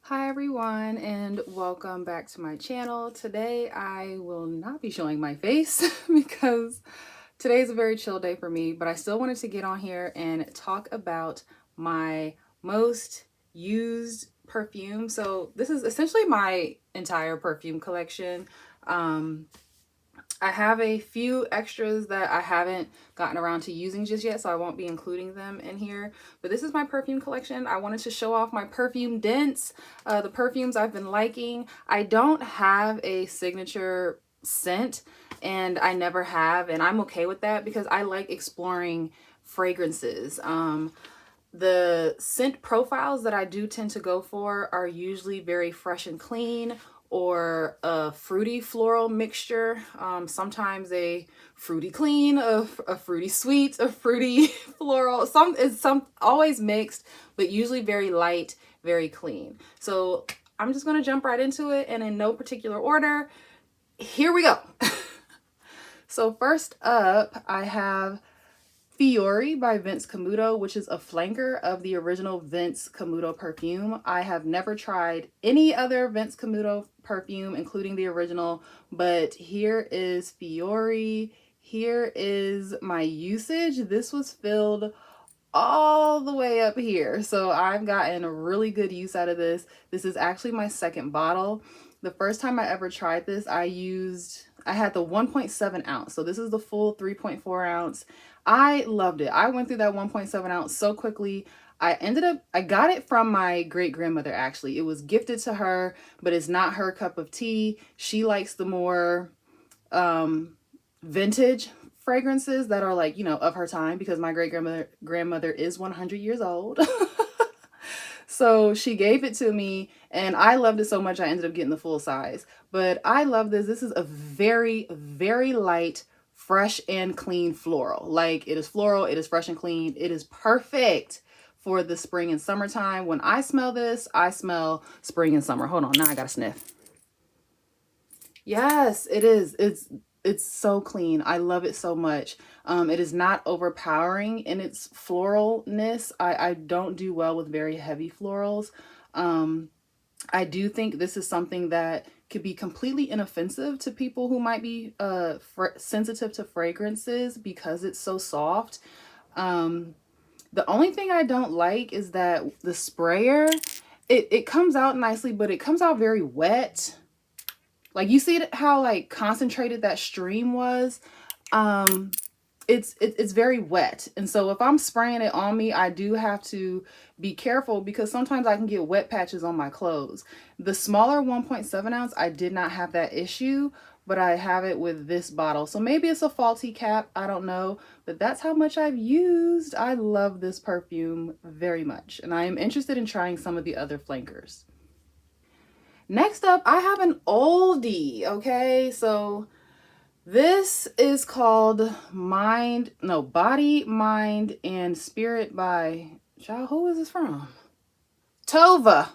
Hi everyone and welcome back to my channel. Today I will not be showing my face because today is a very chill day for me, but I still wanted to get on here and talk about my most used perfume. So this is essentially my entire perfume collection. I have a few extras that I haven't gotten around to using just yet, so I won't be including them in here. But this is my perfume collection. I wanted to show off my perfume dents, the perfumes I've been liking. I don't have a signature scent, and I never have, and I'm okay with that because I like exploring fragrances. The scent profiles that I do tend to go for are usually very fresh and clean, or a fruity floral mixture. Sometimes a fruity clean, a fruity sweet, a fruity floral. Some always mixed, but usually very light, very clean. So I'm just gonna jump right into it, and in no particular order, here we go. So first up, I have Fiore by Vince Camuto, which is a flanker of the original Vince Camuto perfume. I have never tried any other Vince Camuto perfume, including the original, but here is Fiore. Here is my usage. This was filled all the way up here. So I've gotten really good use out of this. This is actually my second bottle. The first time I ever tried this, I had the 1.7 ounce. So this is the full 3.4 ounce. I loved it. I went through that 1.7 ounce so quickly. I got it from my great grandmother actually. It was gifted to her, but it's not her cup of tea. She likes the more vintage fragrances that are like, of her time, because my great grandmother is 100 years old. So she gave it to me and I loved it so much I ended up getting the full size. But I love this. This is a very, very light, fresh and clean floral. Like, it is floral, it is fresh and clean. It is perfect for the spring and summertime. When I smell this, I smell spring and summer. Hold on, now I gotta sniff. Yes, it is. It's so clean. I love it so much. It is not overpowering in its floralness. I don't do well with very heavy florals. Um, I do think this is something that could be completely inoffensive to people who might be sensitive to fragrances because it's so soft. Um, the only thing I don't like is that the sprayer, it comes out nicely, but it comes out very wet. Like, you see how like concentrated that stream was. Um, it's very wet, and so if I'm spraying it on me, I do have to be careful because sometimes I can get wet patches on my clothes. The smaller 1.7 ounce, I did not have that issue, but I have it with this bottle. So maybe it's a faulty cap, I don't know, but that's how much I've used. I love this perfume very much, and I am interested in trying some of the other flankers. Next up, I have an oldie, okay? So this is called Body, Mind, and Spirit by, child, who is this from? Tova.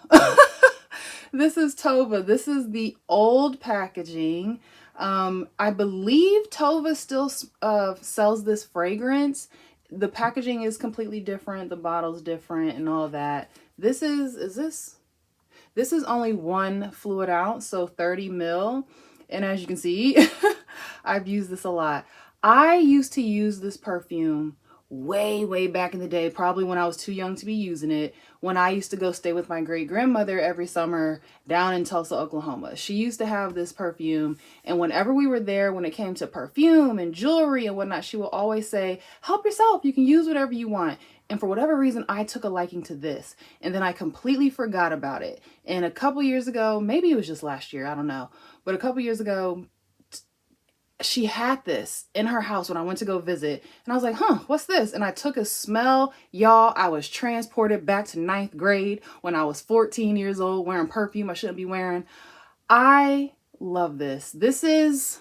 This is Tova. This is the old packaging. I believe Tova still sells this fragrance. The packaging is completely different. The bottle's different and all that. This is only 1 fluid ounce, so 30 ml. And as you can see, I've used this a lot. I used to use this perfume way, way back in the day, probably when I was too young to be using it, when I used to go stay with my great grandmother every summer down in Tulsa, Oklahoma. She used to have this perfume, and whenever we were there, when it came to perfume and jewelry and whatnot, she will always say, help yourself, you can use whatever you want. And for whatever reason, I took a liking to this, and then I completely forgot about it. And a couple years ago, maybe it was just last year, I don't know, but a couple years ago, she had this in her house when I went to go visit, and I was like, what's this? And I took a smell. Y'all, I was transported back to ninth grade when I was 14 years old, wearing perfume I shouldn't be wearing. I love this. This is,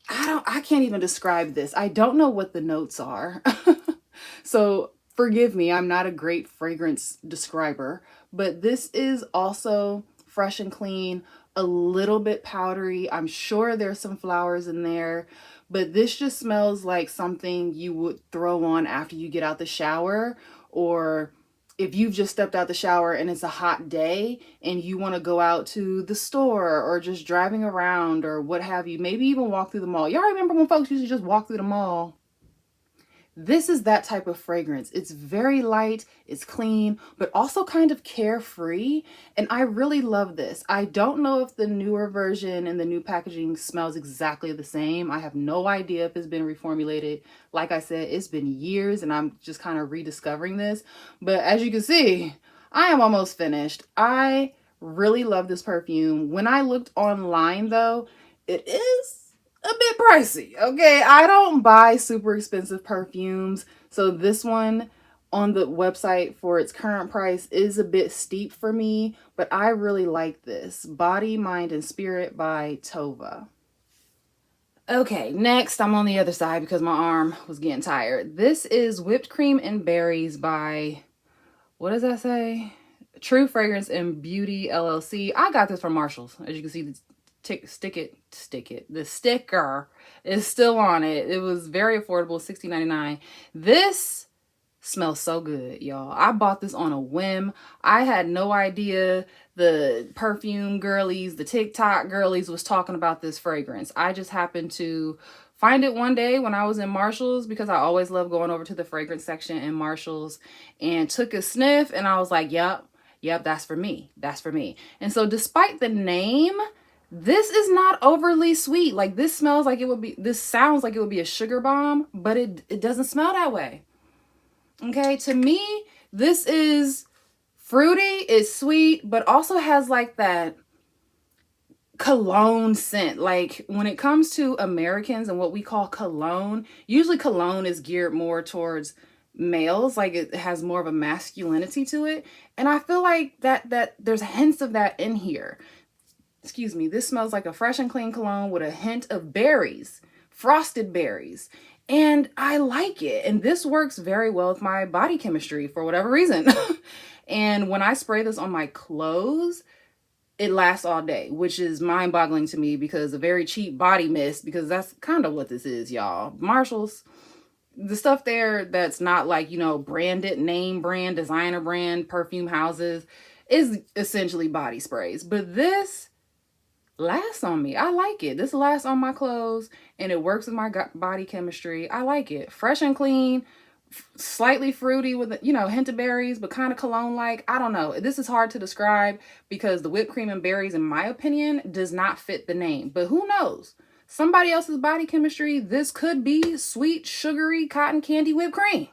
I can't even describe this. I don't know what the notes are. So forgive me, I'm not a great fragrance describer, but this is also fresh and clean, a little bit powdery. I'm sure there's some flowers in there, but this just smells like something you would throw on after you get out the shower, or if you've just stepped out the shower and it's a hot day and you want to go out to the store or just driving around or what have you, maybe even walk through the mall. Y'all remember when folks used to just walk through the mall? This is that type of fragrance. It's very light, it's clean, but also kind of carefree. And I really love this. I don't know if the newer version and the new packaging smells exactly the same. I have no idea if it's been reformulated. Like I said, it's been years and I'm just kind of rediscovering this. But as you can see, I am almost finished. I really love this perfume. When I looked online though, it is a bit pricey. Okay, I don't buy super expensive perfumes, so this one on the website for its current price is a bit steep for me, but I really like this. Body, Mind, and Spirit by Tova. Okay, next I'm on the other side because my arm was getting tired. This is Whipped Cream and Berries by, what does that say? True Fragrance and Beauty LLC. I got this from Marshall's. As you can see, the sticker is still on it. It was very affordable, $16.99. This smells so good, y'all. I bought this on a whim. I had no idea the perfume girlies, the TikTok girlies was talking about this fragrance. I just happened to find it one day when I was in Marshall's because I always love going over to the fragrance section in Marshall's, and took a sniff and I was like, yep, that's for me. That's for me. And so despite the name, this is not overly sweet. Like, this smells like it would be, this sounds like it would be a sugar bomb, but it doesn't smell that way. Okay, to me, this is fruity, it's sweet, but also has like that cologne scent. Like, when it comes to Americans and what we call cologne, usually cologne is geared more towards males, like it has more of a masculinity to it. And I feel like that there's hints of that in here. Excuse me, this smells like a fresh and clean cologne with a hint of berries, frosted berries. And I like it. And this works very well with my body chemistry for whatever reason. And when I spray this on my clothes, it lasts all day, which is mind-boggling to me because a very cheap body mist, because that's kind of what this is, y'all. Marshall's, the stuff there that's not like, you know, branded, name brand, designer brand, perfume houses, is essentially body sprays. But this lasts on me. I like it. This lasts on my clothes and it works with my body chemistry. I like it. Fresh and clean, slightly fruity with, you know, hint of berries, but kind of cologne-like. I don't know. This is hard to describe because the whipped cream and berries, in my opinion, does not fit the name. But who knows? Somebody else's body chemistry, this could be sweet, sugary, cotton candy whipped cream.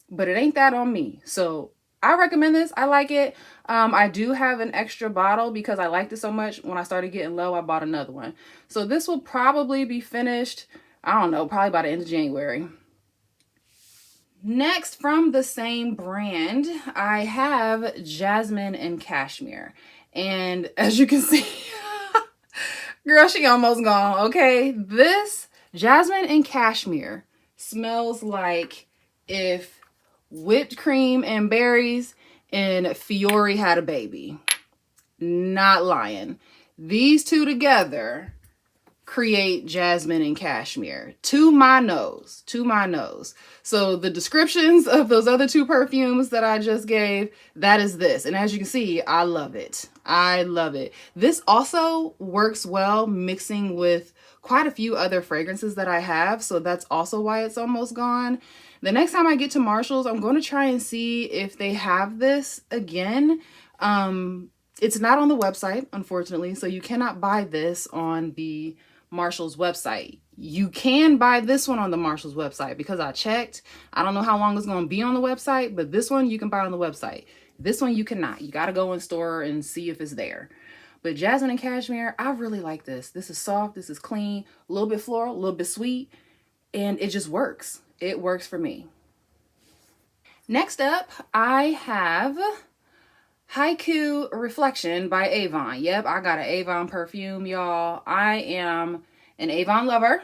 But it ain't that on me. So I recommend this. I like it. I do have an extra bottle because I liked it so much. When I started getting low, I bought another one. So this will probably be finished, I don't know, probably by the end of January. Next, from the same brand, I have Jasmine and Cashmere. And as you can see, girl, she almost gone, okay? This Jasmine and Cashmere smells like if whipped cream and berries and Fiore had a baby. Not lying. These two together create Jasmine and Cashmere. To my nose. So the descriptions of those other two perfumes that I just gave, that is this. And as you can see, I love it. I love it. This also works well mixing with quite a few other fragrances that I have. So that's also why it's almost gone. The next time I get to Marshall's, I'm going to try and see if they have this again. It's not on the website, unfortunately, so you cannot buy this on the Marshall's website. You can buy this one on the Marshall's website because I checked. I don't know how long it's going to be on the website, but this one you can buy on the website. This one you cannot. You got to go in store and see if it's there. But Jasmine and Cashmere, I really like this. This is soft. This is clean. A little bit floral, a little bit sweet. And it just works. It works for me. Next up, I have Haiku Reflection by Avon. Yep, I got an Avon perfume, y'all. I am an Avon lover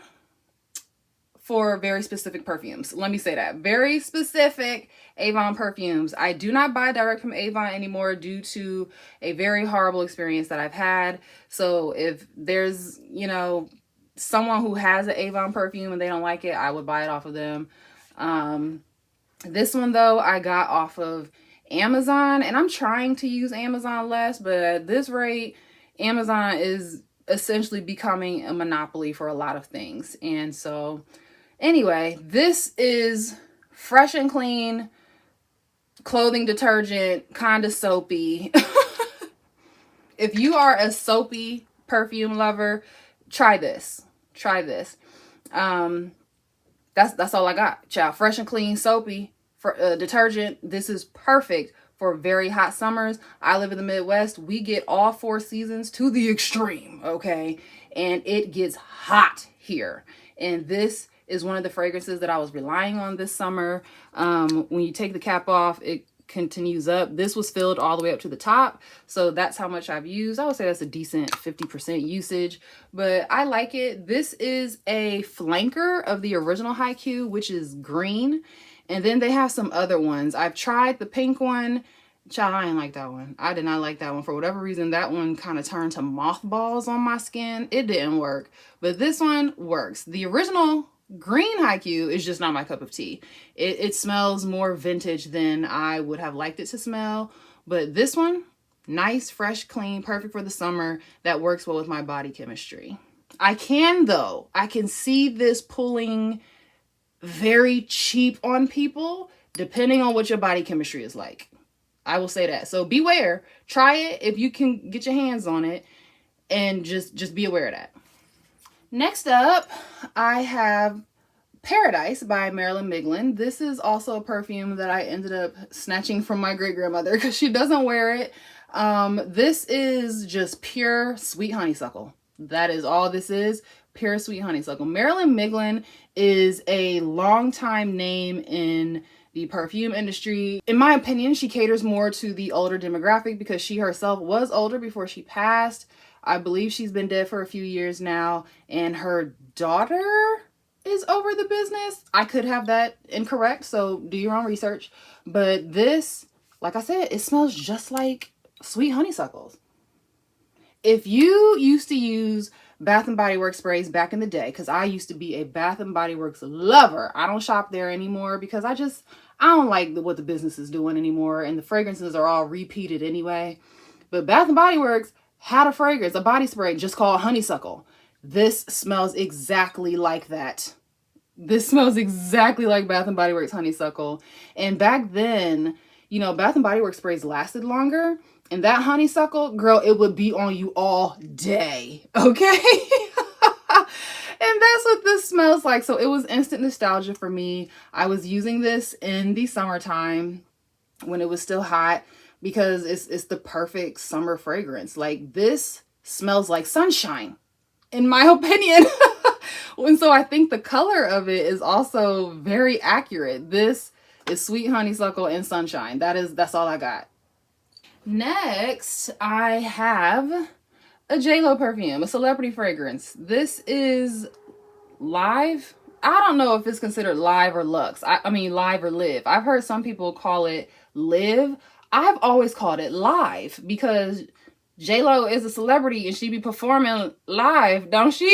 for very specific perfumes. Let me say that. Very specific Avon perfumes. I do not buy direct from Avon anymore due to a very horrible experience that I've had. So if there's, you know, someone who has an Avon perfume and they don't like it, I would buy it off of them. This one though, I got off of Amazon, and I'm trying to use Amazon less, but at this rate, Amazon is essentially becoming a monopoly for a lot of things. And so anyway, this is Fresh and Clean clothing detergent, kind of soapy. If you are a soapy perfume lover, try this. Try this. That's all I got, child. Fresh and Clean soapy for detergent. This is perfect for very hot summers. I live in the Midwest. We get all 4 seasons to the extreme, okay? And it gets hot here. And this is one of the fragrances that I was relying on this summer. When you take the cap off, it continues up. This was filled all the way up to the top, so that's how much I've used. I would say that's a decent 50% usage, but I like it. This is a flanker of the original Haiku, which is green, and then they have some other ones. I've tried the pink one. Child, I didn't like that one. I did not like that one. For whatever reason, that one kind of turned to mothballs on my skin. It didn't work, but this one works. The original green Haiku is just not my cup of tea. It smells more vintage than I would have liked it to smell. But this one, nice, fresh, clean, perfect for the summer. That works well with my body chemistry. I can see this pulling very cheap on people, depending on what your body chemistry is like. I will say that. So beware. Try it if you can get your hands on it, and just be aware of that. Next up, I have Paradise by Marilyn Miglin. This is also a perfume that I ended up snatching from my great-grandmother because she doesn't wear it. This is just pure sweet honeysuckle. That is all this is, pure sweet honeysuckle. Marilyn Miglin is a long-time name in the perfume industry. In my opinion, she caters more to the older demographic because she herself was older before she passed. I believe she's been dead for a few years now, and her daughter is over the business. I could have that incorrect, so do your own research. But this, like I said, it smells just like sweet honeysuckles. If you used to use Bath and Body Works sprays back in the day, because I used to be a Bath and Body Works lover. I don't shop there anymore because I don't like what the business is doing anymore, and the fragrances are all repeated anyway. But Bath and Body Works had a fragrance, a body spray just called honeysuckle. This smells exactly like that. This smells exactly like Bath and Body Works honeysuckle. And back then, you know, Bath and Body Works sprays lasted longer. And that honeysuckle, girl, it would be on you all day. Okay? And that's what this smells like. So it was instant nostalgia for me. I was using this in the summertime when it was still hot, because it's the perfect summer fragrance. Like, this smells like sunshine, in my opinion. And so I think the color of it is also very accurate. This is sweet honeysuckle and sunshine. That's all I got. Next, I have a JLo perfume, a celebrity fragrance. This is Live. I don't know if it's considered live or luxe. I mean live or live. I've heard some people call it live. I've always called it live because JLo is a celebrity and she be performing live, don't she?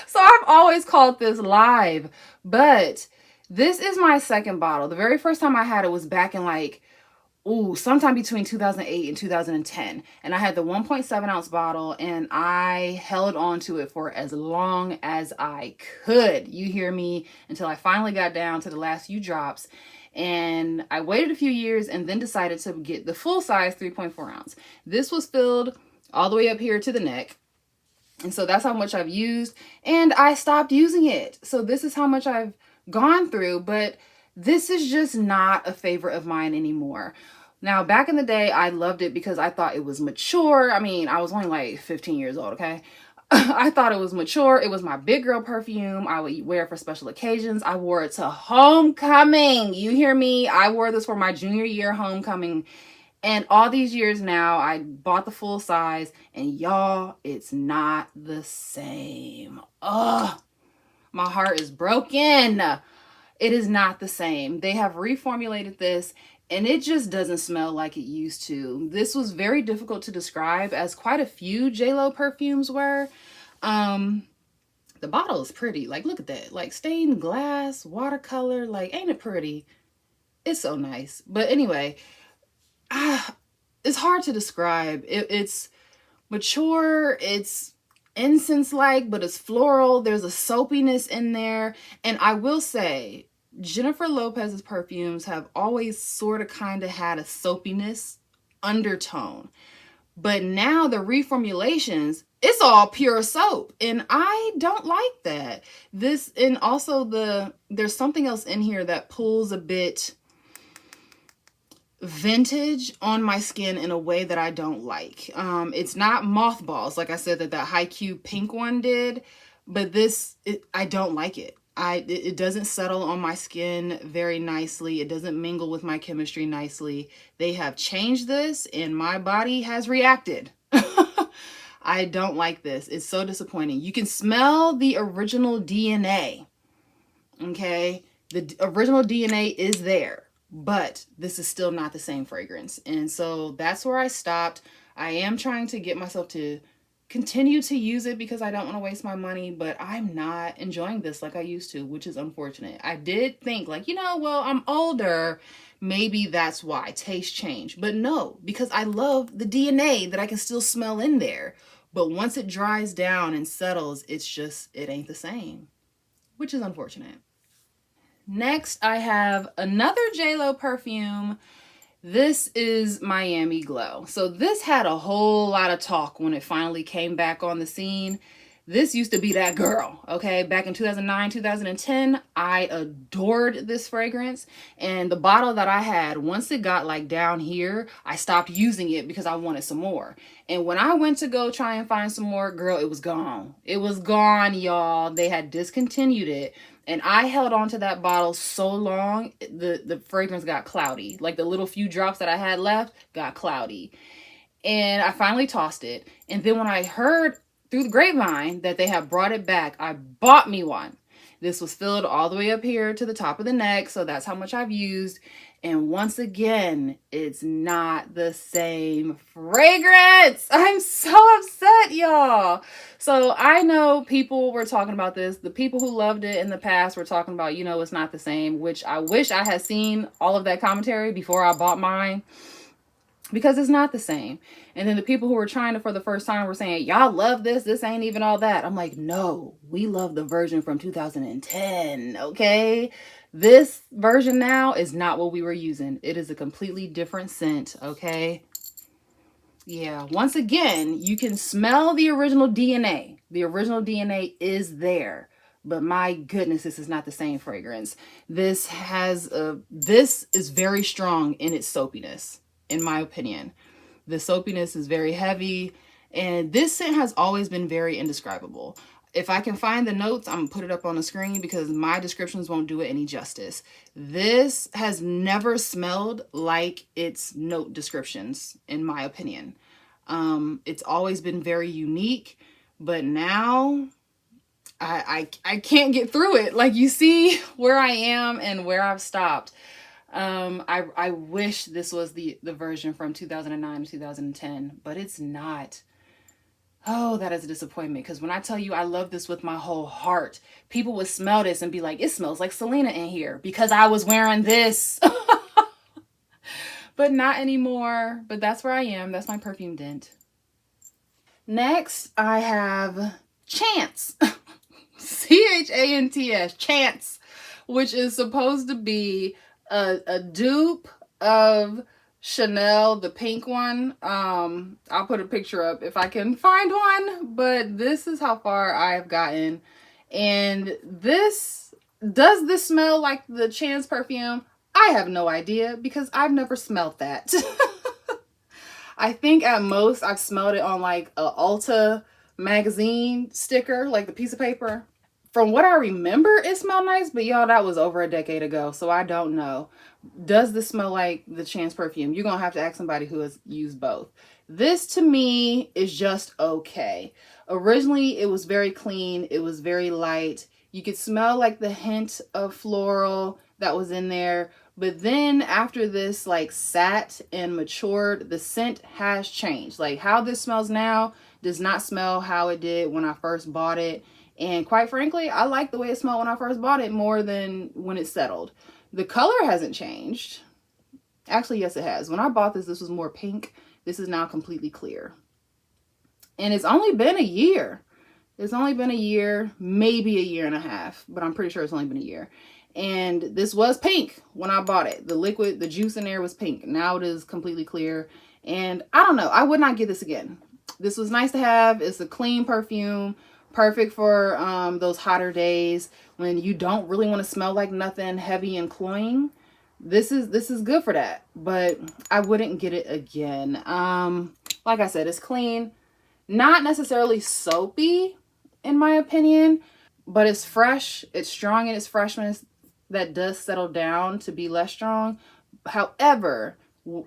So I've always called this live. But this is my second bottle. The very first time I had it was back in sometime between 2008 and 2010. And I had the 1.7 ounce bottle and I held on to it for as long as I could. You hear me? Until I finally got down to the last few drops. And I waited a few years and then decided to get the full size 3.4 ounce. This was filled all the way up here to the neck. And so that's how much I've used. And I stopped using it. So this is how much I've gone through. But this is just not a favorite of mine anymore. Now, back in the day, I loved it because I thought it was mature. I mean, I was only like 15 years old, okay? I thought it was mature. It was my big girl perfume. I would wear it for special occasions. I wore it to homecoming. You hear me? I wore this for my junior year homecoming. And all these years now, I bought the full size. And y'all, it's not the same. Ugh, my heart is broken. It is not the same. They have reformulated this and it just doesn't smell like it used to. This was very difficult to describe, as quite a few JLo perfumes were. The bottle is pretty. Like, look at that. Like, stained glass, watercolor. Like, ain't it pretty? It's so nice. But anyway, it's hard to describe. It's mature, it's incense-like, but it's floral. There's a soapiness in there. And I will say, Jennifer Lopez's perfumes have always sort of kind of had a soapiness undertone. But now the reformulations, it's all pure soap. And I don't like that. This, and also there's something else in here that pulls a bit vintage on my skin in a way that I don't like. It's not mothballs, like I said that Haikyuu pink one did, but this, I don't like it. It doesn't settle on my skin very nicely. It doesn't mingle with my chemistry nicely. They have changed this and my body has reacted. I don't like this. It's so disappointing. You can smell the original DNA. Okay? The original DNA is there, but this is still not the same fragrance. And so that's where I stopped. I am trying to get myself to continue to use it because I don't want to waste my money, but I'm not enjoying this like I used to, which is unfortunate. I did think like, you know, well, I'm older. Maybe that's why taste change, but no, because I love the DNA that I can still smell in there. But once it dries down and settles, it's just, it ain't the same, which is unfortunate. Next, I have another JLo perfume. This is Miami Glow. So this had a whole lot of talk when it finally came back on the scene. This used to be that girl, okay? Back in 2009, 2010, I adored this fragrance. And the bottle that I had, once it got like down here, I stopped using it because I wanted some more. And when I went to go try and find some more, girl, it was gone. It was gone, y'all. They had discontinued it. And I held on to that bottle so long, the fragrance got cloudy. Like the little few drops that I had left got cloudy. And I finally tossed it. And then when I heard through the grapevine that they have brought it back, I bought me one. This was filled all the way up here to the top of the neck. So that's how much I've used. And once again, it's not the same fragrance. I'm so upset, y'all. So I know people were talking about this. The people who loved it in the past were talking about, you know, it's not the same, which I wish I had seen all of that commentary before I bought mine, because it's not the same. And then the people who were trying it for the first time were saying, y'all love this. This ain't even all that. I'm like, no, we love the version from 2010. Okay. This version now is not what we were using. It is a completely different scent. Okay. Yeah. Once again, you can smell the original DNA. The original DNA is there. But my goodness, this is not the same fragrance. This is very strong in its soapiness, in my opinion. The soapiness is very heavy, and this scent has always been very indescribable. If I can find the notes, I'm gonna put it up on the screen because my descriptions won't do it any justice. This has never smelled like its note descriptions, in my opinion. It's always been very unique, but now I can't get through it. Like, you see where I am and where I've stopped. I wish this was the version from 2009 to 2010, but it's not. Oh, that is a disappointment, because when I tell you I love this with my whole heart, people would smell this and be like, it smells like Selena in here because I was wearing this. But not anymore. But that's where I am. That's my perfume dent. Next, I have Chance. C-H-A-N-T-S, Chance, which is supposed to be a dupe of Chanel, the pink one. I'll put a picture up if I can find one, but this is how far I have gotten. And does this smell like the Chance perfume? I have no idea, because I've never smelled that. I think at most I've smelled it on like a Ulta magazine sticker, like the piece of paper. From what I remember, it smelled nice, but y'all, that was over a decade ago, so I don't know. Does this smell like the Chance perfume? You're gonna have to ask somebody who has used both. This to me is just okay. Originally, it was very clean. It was very light. You could smell like the hint of floral that was in there. But then after this like sat and matured, the scent has changed. Like, how this smells now does not smell how it did when I first bought it. And quite frankly, I like the way it smelled when I first bought it more than when it settled. The color hasn't changed. Actually, yes, it has. When I bought this, this was more pink. This is now completely clear. And it's only been a year. It's only been a year, maybe a year and a half, but I'm pretty sure it's only been a year. And this was pink when I bought it. The liquid, the juice in there was pink. Now it is completely clear. And I don't know. I would not get this again. This was nice to have. It's a clean perfume. Perfect for those hotter days when you don't really want to smell like nothing heavy and cloying. This is good for that. But I wouldn't get it again. Like I said, it's clean. Not necessarily soapy, in my opinion, but it's fresh. It's strong in its freshness that does settle down to be less strong. However,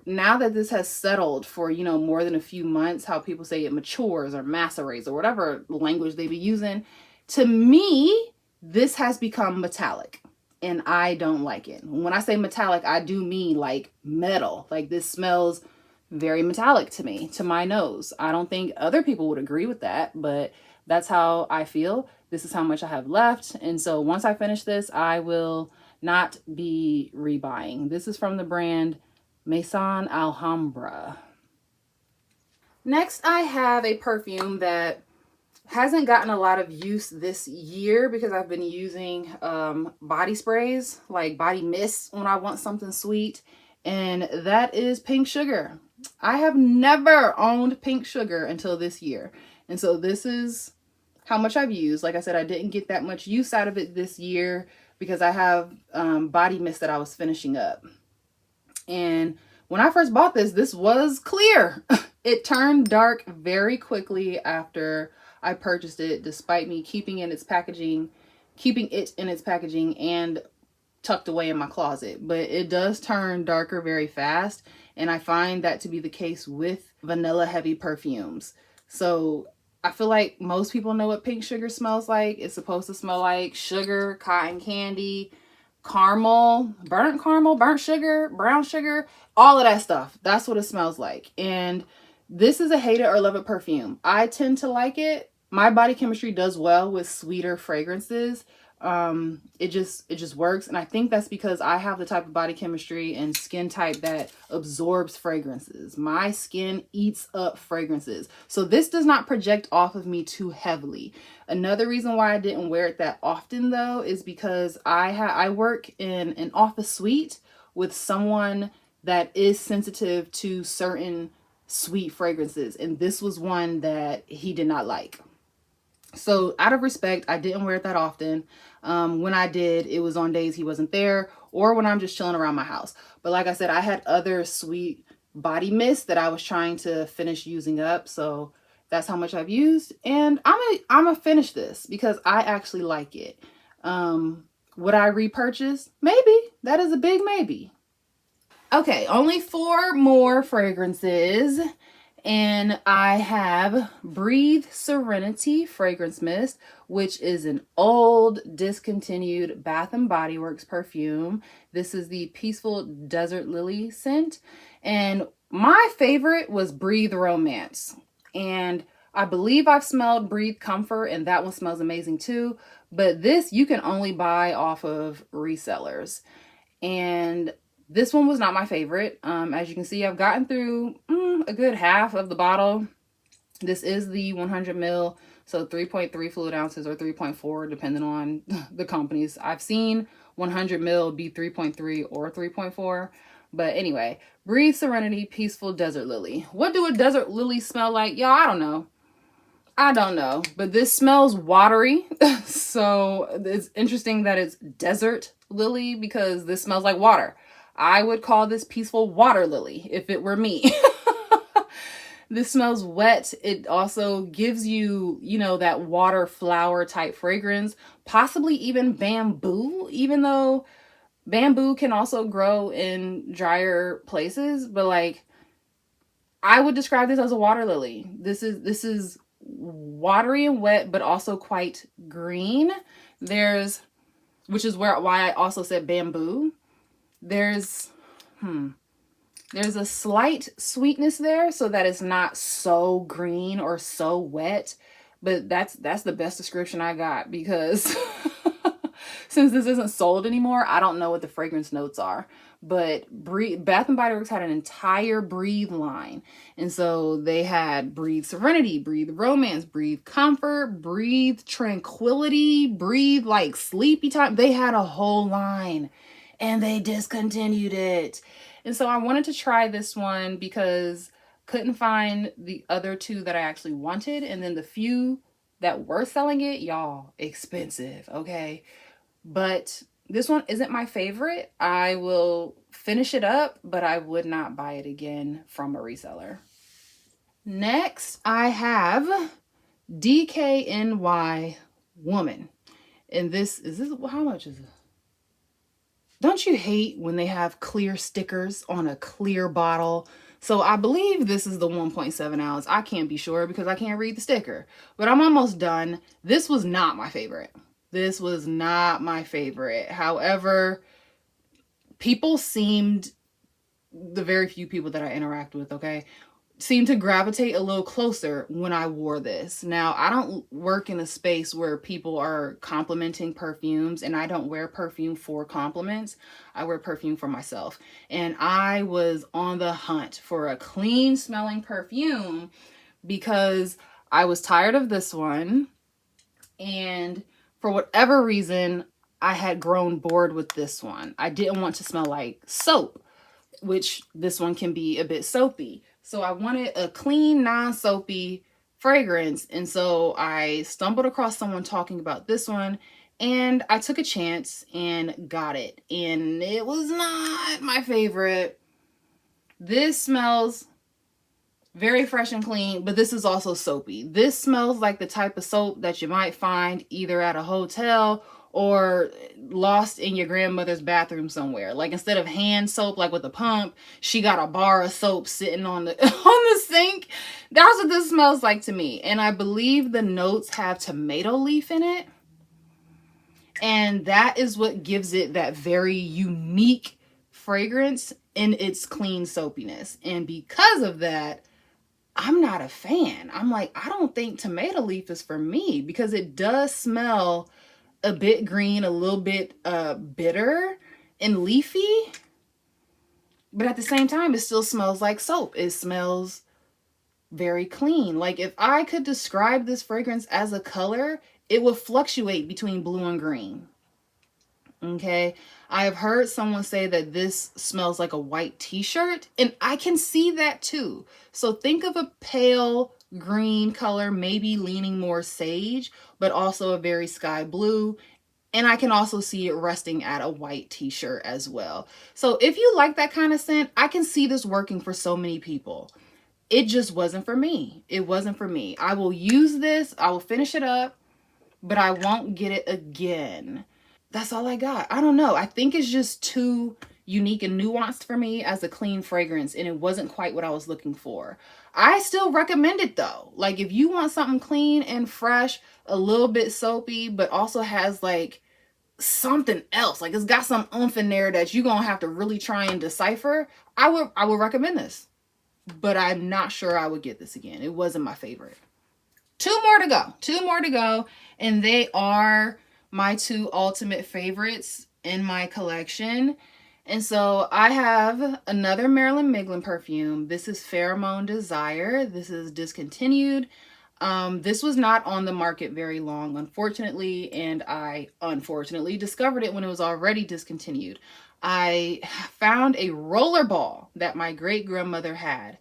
now that this has settled for, you know, more than a few months, how people say it matures or macerates or whatever language they be using, to me, this has become metallic and I don't like it. When I say metallic, I do mean like metal. Like this smells very metallic to me, to my nose. I don't think other people would agree with that, but that's how I feel. This is how much I have left. And so once I finish this, I will not be rebuying. This is from the brand Maison Alhambra. Next, I have a perfume that hasn't gotten a lot of use this year because I've been using body sprays, like body mists when I want something sweet. And that is Pink Sugar. I have never owned Pink Sugar until this year. And so this is how much I've used. Like I said, I didn't get that much use out of it this year because I have body mist that I was finishing up. And when I first bought this, this was clear. It turned dark very quickly after I purchased it, despite me keeping it in its packaging and tucked away in my closet. But it does turn darker very fast. And I find that to be the case with vanilla heavy perfumes. So I feel like most people know what Pink Sugar smells like. It's supposed to smell like sugar, cotton candy, caramel, burnt sugar, brown sugar, all of that stuff. That's what it smells like. And this is a hate it or love it perfume. I tend to like it. My body chemistry does well with sweeter fragrances. It just works. And I think that's because I have the type of body chemistry and skin type that absorbs fragrances. My skin eats up fragrances. So this does not project off of me too heavily. Another reason why I didn't wear it that often though is because I work in an office suite with someone that is sensitive to certain sweet fragrances, and this was one that he did not like. So out of respect, I didn't wear it that often. When I did, it was on days he wasn't there or when I'm just chilling around my house. But like I said, I had other sweet body mist that I was trying to finish using up. So that's how much I've used. And I'm gonna finish this because I actually like it. Would I repurchase? Maybe. That is a big maybe. Okay, only 4 more fragrances. And I have Breathe Serenity Fragrance Mist, which is an old discontinued Bath and Body Works perfume. This is the Peaceful Desert Lily scent. And my favorite was Breathe Romance. And I believe I've smelled Breathe Comfort, and that one smells amazing too. But this you can only buy off of resellers. And this one was not my favorite. As you can see, I've gotten through a good half of the bottle. This is the 100 ml, so 3.3 fluid ounces or 3.4, depending on the companies. I've seen 100 ml be 3.3 or 3.4. But anyway, Breathe Serenity Peaceful Desert Lily. What do a desert lily smell like? Y'all, I don't know. I don't know. But this smells watery. So it's interesting that it's desert lily because this smells like water. I would call this peaceful water lily if it were me. This smells wet. It also gives you, you know, that water flower type fragrance, possibly even bamboo, even though bamboo can also grow in drier places. But like, I would describe this as a water lily. This is watery and wet, but also quite green. Which is why I also said bamboo. There's a slight sweetness there so that it's not so green or so wet, but that's the best description I got because since this isn't sold anymore, I don't know what the fragrance notes are. But Bath and Body Works had an entire Breathe line. And so they had Breathe Serenity, Breathe Romance, Breathe Comfort, Breathe Tranquility, Breathe like Sleepy Time. They had a whole line and they discontinued it. And so I wanted to try this one because couldn't find the other two that I actually wanted. And then the few that were selling it, y'all, expensive, okay? But this one isn't my favorite. I will finish it up, but I would not buy it again from a reseller. Next, I have DKNY Woman. And this, how much is it? Don't you hate when they have clear stickers on a clear bottle? So I believe this is the 1.7 ounce. I can't be sure because I can't read the sticker, but I'm almost done. This was not my favorite. This was not my favorite. However, people seemed, the very few people that I interact with, okay, seemed to gravitate a little closer when I wore this. Now, I don't work in a space where people are complimenting perfumes, and I don't wear perfume for compliments. I wear perfume for myself. And I was on the hunt for a clean smelling perfume because I was tired of this one. And for whatever reason, I had grown bored with this one. I didn't want to smell like soap, which this one can be a bit soapy. So I wanted a clean, non-soapy fragrance. And so I stumbled across someone talking about this one, and I took a chance and got it. And it was not my favorite. This smells very fresh and clean, but this is also soapy. This smells like the type of soap that you might find either at a hotel or lost in your grandmother's bathroom somewhere. Like, instead of hand soap, like with a pump, she got a bar of soap sitting on the on the sink. That's what this smells like to me. And I believe the notes have tomato leaf in it. And that is what gives it that very unique fragrance in its clean soapiness. And because of that, I'm not a fan. I'm like, I don't think tomato leaf is for me because it does smell a bit green, a little bit bitter and leafy. But at the same time, it still smells like soap. It smells very clean. Like, if I could describe this fragrance as a color, it would fluctuate between blue and green. Okay, I have heard someone say that this smells like a white t-shirt, and I can see that too. So think of a pale green color, maybe leaning more sage, but also a very sky blue. And I can also see it resting at a white t-shirt as well. So if you like that kind of scent, I can see this working for so many people. It just wasn't for me. It wasn't for me. I will use this, I will finish it up, but I won't get it again. That's all I got. I don't know. I think it's just too unique and nuanced for me as a clean fragrance, and it wasn't quite what I was looking for. I still recommend it though. Like, if you want something clean and fresh, a little bit soapy, but also has like something else, like it's got some oomph in there that you're gonna have to really try and decipher, I would recommend this. But I'm not sure I would get this again. It wasn't my favorite. Two more to go, and they are my two ultimate favorites in my collection. And so I have another Marilyn Miglin perfume. This is Pheromone Desire. This is discontinued. This was not on the market very long, unfortunately, and I unfortunately discovered it when it was already discontinued. I found a roller ball that my great grandmother had,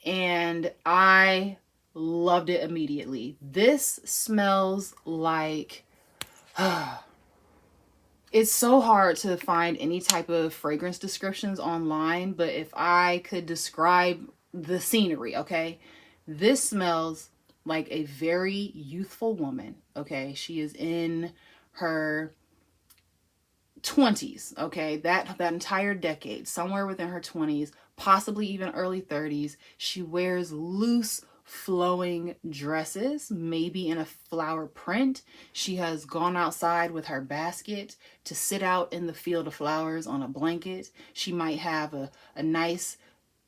and I loved it immediately. This smells like it's so hard to find any type of fragrance descriptions online, but if I could describe the scenery, okay, this smells like a very youthful woman. Okay, she is in her 20s, okay, that entire decade, somewhere within her 20s, possibly even early 30s. She wears loose flowing dresses, maybe in a flower print. She has gone outside with her basket to sit out in the field of flowers on a blanket. She might have a nice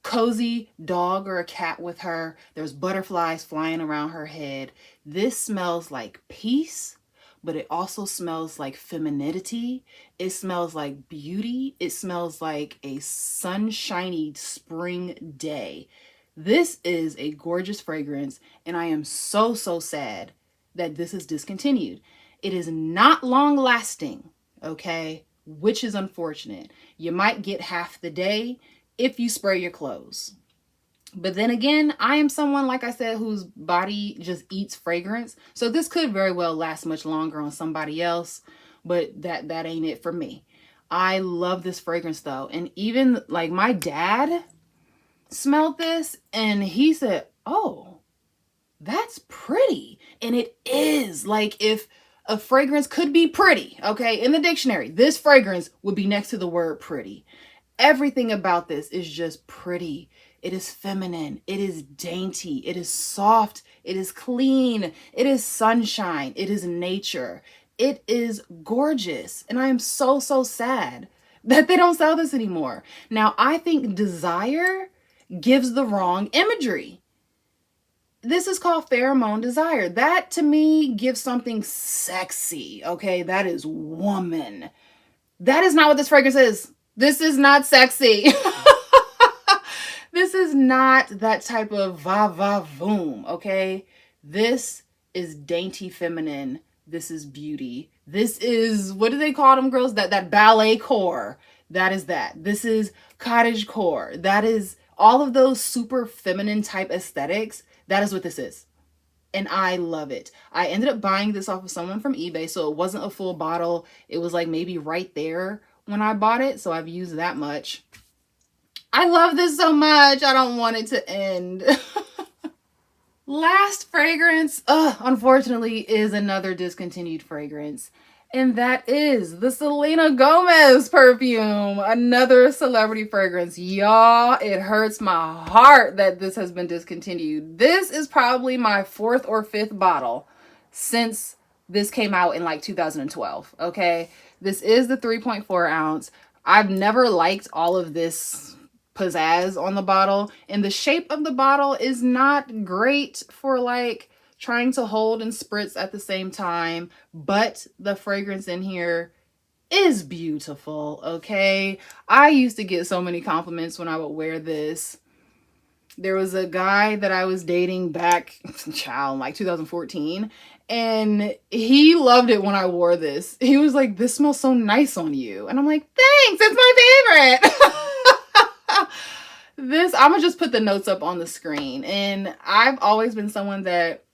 cozy dog or a cat with her. There's butterflies flying around her head. This smells like peace, but it also smells like femininity. It smells like beauty. It smells like a sunshiny spring day. This is a gorgeous fragrance, and I am so, so sad that this is discontinued. It is not long lasting, okay? Which is unfortunate. You might get half the day if you spray your clothes. But then again, I am someone, like I said, whose body just eats fragrance. So this could very well last much longer on somebody else, but that ain't it for me. I love this fragrance though. And even like my dad smelled this and he said, "Oh, that's pretty." And it is. Like, if a fragrance could be pretty, okay, in the dictionary, this fragrance would be next to the word pretty. Everything about this is just pretty. It is feminine. It is dainty. It is soft. It is clean. It is sunshine. It is nature. It is gorgeous. And I am so, so sad that they don't sell this anymore. Now, I think Desire gives the wrong imagery. This is called Pheromone Desire. That to me gives something sexy. Okay, that is woman. That is not what this fragrance is. This is not sexy. This is not that type of va-va-voom, okay? This is dainty feminine. This is beauty. This is, what do they call them girls? That ballet core. That is that. This is cottage core. That is all of those super feminine type aesthetics. That is what this is. And I love it. I ended up buying this off of someone from eBay, so it wasn't a full bottle. It was like maybe right there when I bought it, so I've used that much. I love this so much. I don't want it to end. Last fragrance, unfortunately, is another discontinued fragrance. And that is the Selena Gomez perfume. Another celebrity fragrance. Y'all, it hurts my heart that this has been discontinued. This is probably my 4th or 5th bottle since this came out in like 2012. Okay. This is the 3.4 ounce. I've never liked all of this pizzazz on the bottle, and the shape of the bottle is not great for like trying to hold and spritz at the same time, but the fragrance in here is beautiful. Okay, I used to get so many compliments when I would wear this. There was a guy that I was dating back, like 2014, and he loved it when I wore this. He was like, "This smells so nice on you," and I'm like, "Thanks, it's my favorite." This, I'm gonna just put the notes up on the screen. And I've always been someone that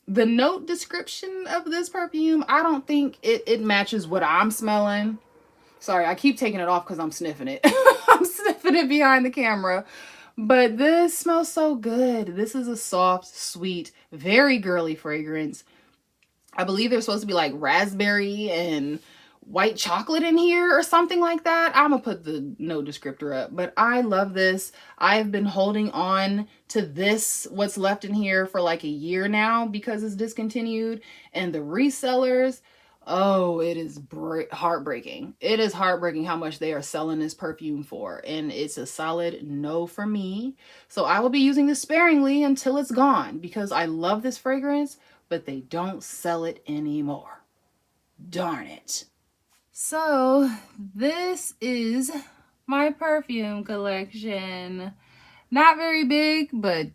the note description of this perfume, I don't think it matches what I'm smelling. Sorry, I keep taking it off because I'm sniffing it. I'm sniffing it behind the camera. But this smells so good. This is a soft, sweet, very girly fragrance. I believe there's supposed to be like raspberry and white chocolate in here or something like that. I'm gonna put the note descriptor up, but I love this. I've been holding on to this, what's left in here, for like a year now because it's discontinued, and the resellers, oh, it is heartbreaking. It is heartbreaking how much they are selling this perfume for, and it's a solid no for me. So I will be using this sparingly until it's gone because I love this fragrance, but they don't sell it anymore. Darn it. So this is my perfume collection. Not very big, but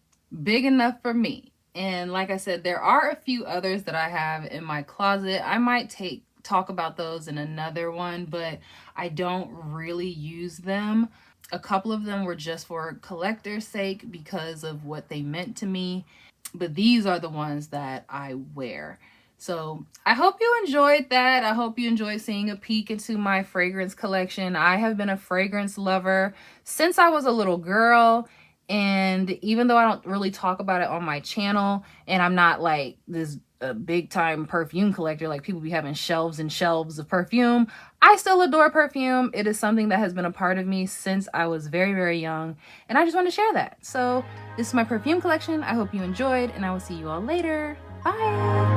big enough for me. And like I said, there are a few others that I have in my closet. I might talk about those in another one, but I don't really use them. A couple of them were just for collector's sake because of what they meant to me. But these are the ones that I wear. So I hope you enjoyed that. I hope you enjoyed seeing a peek into my fragrance collection. I have been a fragrance lover since I was a little girl. And even though I don't really talk about it on my channel, and I'm not like this big time perfume collector, like people be having shelves and shelves of perfume, I still adore perfume. It is something that has been a part of me since I was very, very young. And I just want to share that. So this is my perfume collection. I hope you enjoyed, and I will see you all later. Bye.